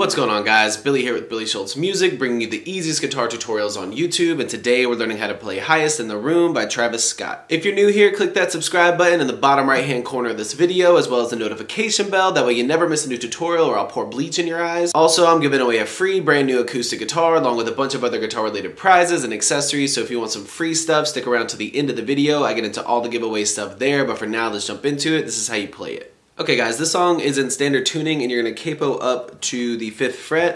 What's going on, guys? Billy here with Billy Schultz Music, bringing you the easiest guitar tutorials on YouTube, and today we're learning how to play Highest in the Room by Travis Scott. If you're new here, click that subscribe button in the bottom right hand corner of this video, as well as the notification bell, that way you never miss a new tutorial or I'll pour bleach in your eyes. Also, I'm giving away a free brand new acoustic guitar along with a bunch of other guitar related prizes and accessories, so if you want some free stuff, stick around to the end of the video. I get into all the giveaway stuff there, but for now, let's jump into it. This is how you play it. Okay guys, this song is in standard tuning and you're going to capo up to the 5th fret.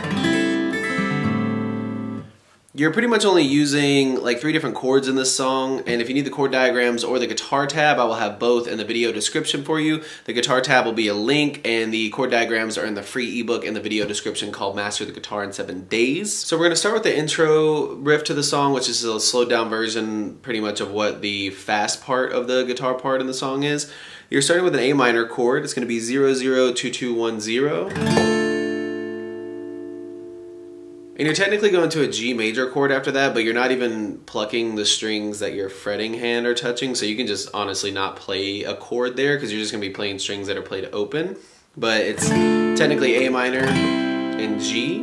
You're pretty much only using like 3 different chords in this song, and if you need the chord diagrams or the guitar tab, I will have both in the video description for you. The guitar tab will be a link and the chord diagrams are in the free ebook in the video description called Master the Guitar in 7 Days. So we're going to start with the intro riff to the song, which is a slowed down version pretty much of what the fast part of the guitar part in the song is. You're starting with an A minor chord. It's going to be 002210. And you're technically going to a G major chord after that, but you're not even plucking the strings that your fretting hand are touching, so you can just honestly not play a chord there because you're just going to be playing strings that are played open. But it's technically A minor and G.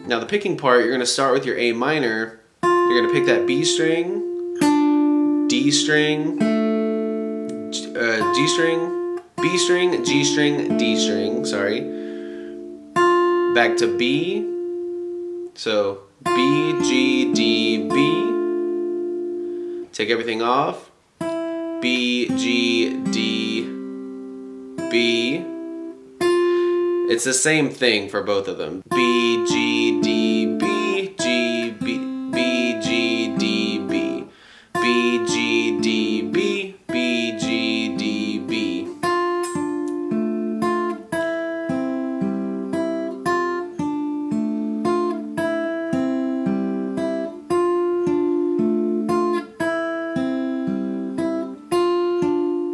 Now the picking part, you're going to start with your A minor. You're going to pick that B string, D string, G string, B string, G string, D string, sorry. Back to B. So B, G, D, B. Take everything off. B, G, D, B. It's the same thing for both of them. B, G, D, B, G, B, B, G, D, B. B, G, D, B, B, G, D, B.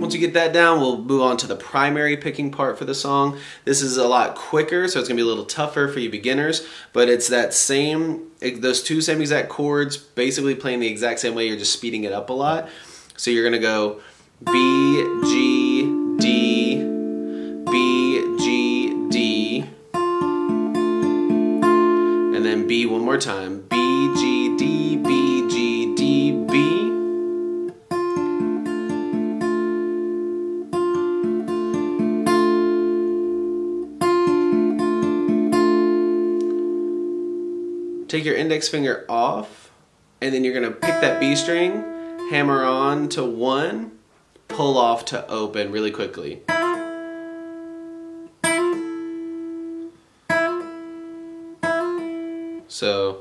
Once you get that down, we'll move on to the primary picking part for the song. This is a lot quicker, so it's going to be a little tougher for you beginners, but it's that same, those 2 same exact chords, basically playing the exact same way, you're just speeding it up a lot. So you're going to go B, G, D, B, G, D, and then B one more time. B, G, D, B, G, D, B. Take your index finger off, and then you're going to pick that B string, hammer on to 1, pull off to open really quickly. So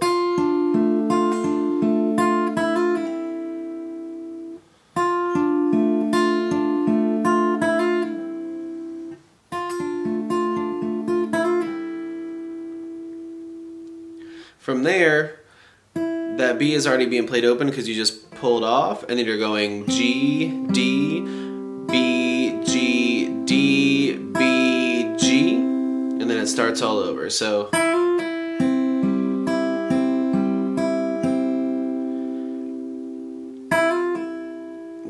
from there, that B is already being played open because you just pulled off, and then you're going G, D, B, G, D, B, G, and then it starts all over. So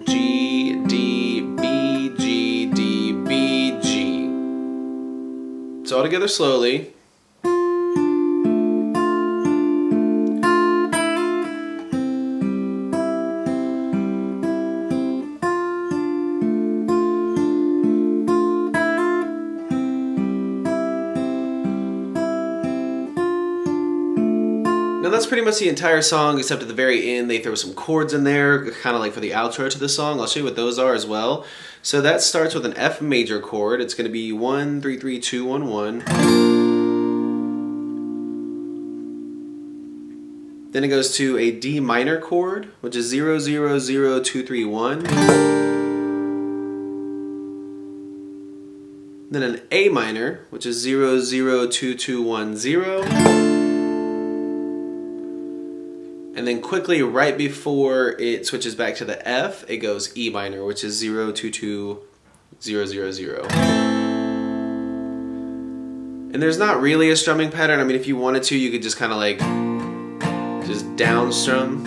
G, D, B, G, D, B, G. So all together slowly. Now that's pretty much the entire song, except at the very end they throw some chords in there, kind of like for the outro to the song. I'll show you what those are as well. So that starts with an F major chord. It's going to be 1, 3, 3, 2, 1, 1. Then it goes to a D minor chord, which is 0, 0, 0, 2, 3, 1. Then an A minor, which is 0, 0, 2, 2, 1, 0. And then quickly, right before it switches back to the F, it goes E minor, which is 0, 2, 2, 0, 0, 0. And there's not really a strumming pattern. I mean, if you wanted to, you could just kind of like, just down strum.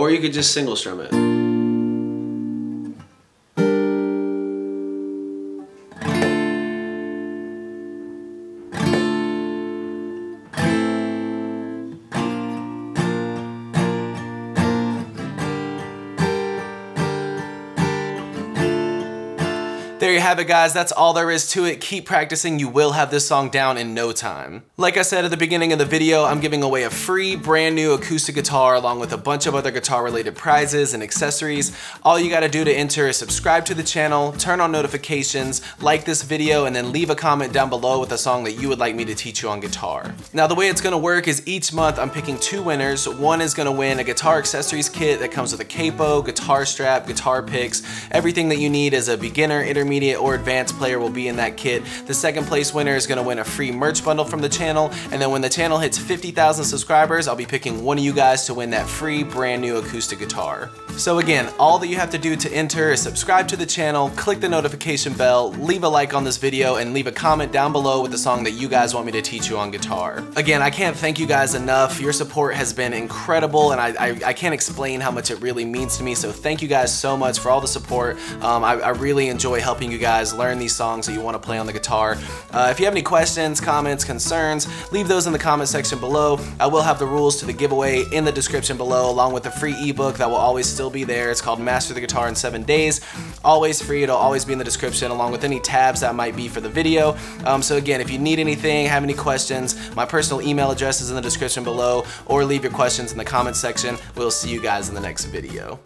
Or you could just single strum it. There you have it, guys. That's all there is to it. Keep practicing. You will have this song down in no time. Like I said at the beginning of the video, I'm giving away a free brand new acoustic guitar along with a bunch of other guitar related prizes and accessories. All you gotta do to enter is subscribe to the channel, turn on notifications, like this video, and then leave a comment down below with a song that you would like me to teach you on guitar. Now the way it's gonna work is each month I'm picking 2 winners. One is gonna win a guitar accessories kit that comes with a capo, guitar strap, guitar picks, everything that you need as a beginner, intermediate, or advanced player will be in that kit. The second place winner is gonna win a free merch bundle from the channel, and then when the channel hits 50,000 subscribers, I'll be picking one of you guys to win that free brand new acoustic guitar. So again, all that you have to do to enter is subscribe to the channel, click the notification bell, leave a like on this video, and leave a comment down below with the song that you guys want me to teach you on guitar. Again, I can't thank you guys enough. Your support has been incredible, and I can't explain how much it really means to me, so thank you guys so much for all the support. I really enjoy helping you guys learn these songs that you want to play on the guitar. If you have any questions, comments, concerns, leave those in the comment section below. I will have the rules to the giveaway in the description below, along with the free ebook that will always still be there. It's called Master the Guitar in 7 Days. Always free. It'll always be in the description, along with any tabs that might be for the video. So again, if you need anything, have any questions, my personal email address is in the description below, or leave your questions in the comment section. We'll see you guys in the next video.